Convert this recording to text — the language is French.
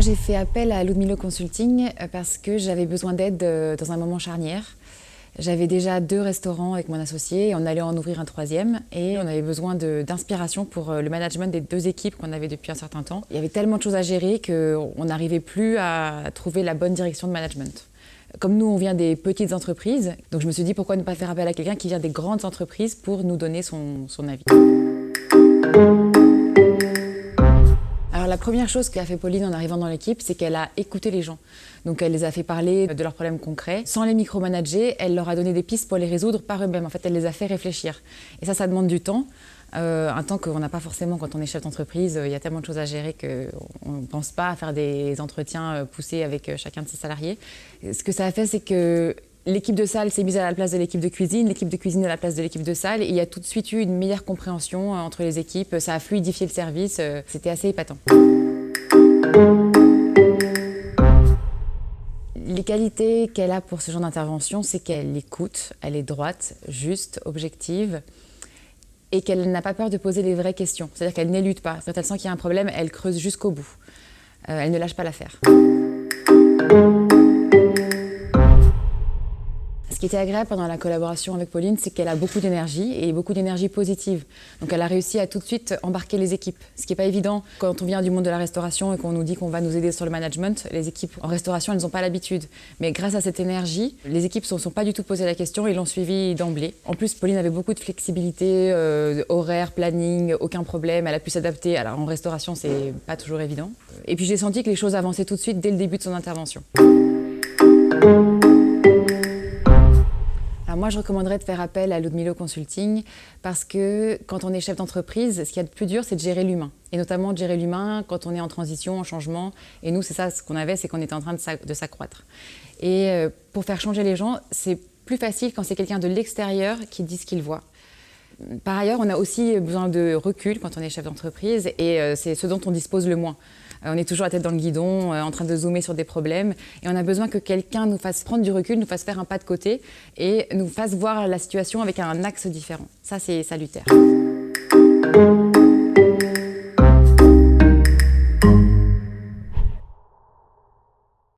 Moi, j'ai fait appel à Ludmilo Consulting parce que j'avais besoin d'aide dans un moment charnière. J'avais déjà 2 restaurants avec mon associé et on allait en ouvrir un 3e. Et on avait besoin d'inspiration pour le management des 2 équipes qu'on avait depuis un certain temps. Il y avait tellement de choses à gérer qu'on n'arrivait plus à trouver la bonne direction de management. Comme nous, on vient des petites entreprises, donc je me suis dit pourquoi ne pas faire appel à quelqu'un qui vient des grandes entreprises pour nous donner son avis. Alors la première chose qu'a fait Pauline en arrivant dans l'équipe, c'est qu'elle a écouté les gens. Donc elle les a fait parler de leurs problèmes concrets. Sans les micromanager, elle leur a donné des pistes pour les résoudre par eux-mêmes. En fait, elle les a fait réfléchir. Et ça demande du temps. Un temps qu'on n'a pas forcément quand on est chef d'entreprise. Il y a tellement de choses à gérer qu'on ne pense pas à faire des entretiens poussés avec chacun de ses salariés. Ce que ça a fait, c'est que l'équipe de salle s'est mise à la place de l'équipe de cuisine à la place de l'équipe de salle. Et il y a tout de suite eu une meilleure compréhension entre les équipes. Ça a fluidifié le service. C'était assez épatant. Les qualités qu'elle a pour ce genre d'intervention, c'est qu'elle écoute, elle est droite, juste, objective et qu'elle n'a pas peur de poser les vraies questions. C'est-à-dire qu'elle n'élude pas. Quand elle sent qu'il y a un problème, elle creuse jusqu'au bout. Elle ne lâche pas l'affaire. Ce qui était agréable pendant la collaboration avec Pauline, c'est qu'elle a beaucoup d'énergie et beaucoup d'énergie positive. Donc elle a réussi à tout de suite embarquer les équipes, ce qui n'est pas évident quand on vient du monde de la restauration et qu'on nous dit qu'on va nous aider sur le management. Les équipes en restauration, elles n'ont pas l'habitude. Mais grâce à cette énergie, les équipes ne se sont pas du tout posé la question et l'ont suivi d'emblée. En plus, Pauline avait beaucoup de flexibilité, horaire, planning, aucun problème. Elle a pu s'adapter. Alors en restauration, c'est pas toujours évident. Et puis j'ai senti que les choses avançaient tout de suite dès le début de son intervention. Alors moi, je recommanderais de faire appel à Ludmilo Consulting parce que quand on est chef d'entreprise, ce qu'il y a de plus dur, c'est de gérer l'humain. Et notamment de gérer l'humain quand on est en transition, en changement. Et nous, c'est ça ce qu'on avait, c'est qu'on était en train de s'accroître. Et pour faire changer les gens, c'est plus facile quand c'est quelqu'un de l'extérieur qui dit ce qu'il voit. Par ailleurs, on a aussi besoin de recul quand on est chef d'entreprise et c'est ce dont on dispose le moins. On est toujours la tête dans le guidon, en train de zoomer sur des problèmes et on a besoin que quelqu'un nous fasse prendre du recul, nous fasse faire un pas de côté et nous fasse voir la situation avec un axe différent. Ça, c'est salutaire.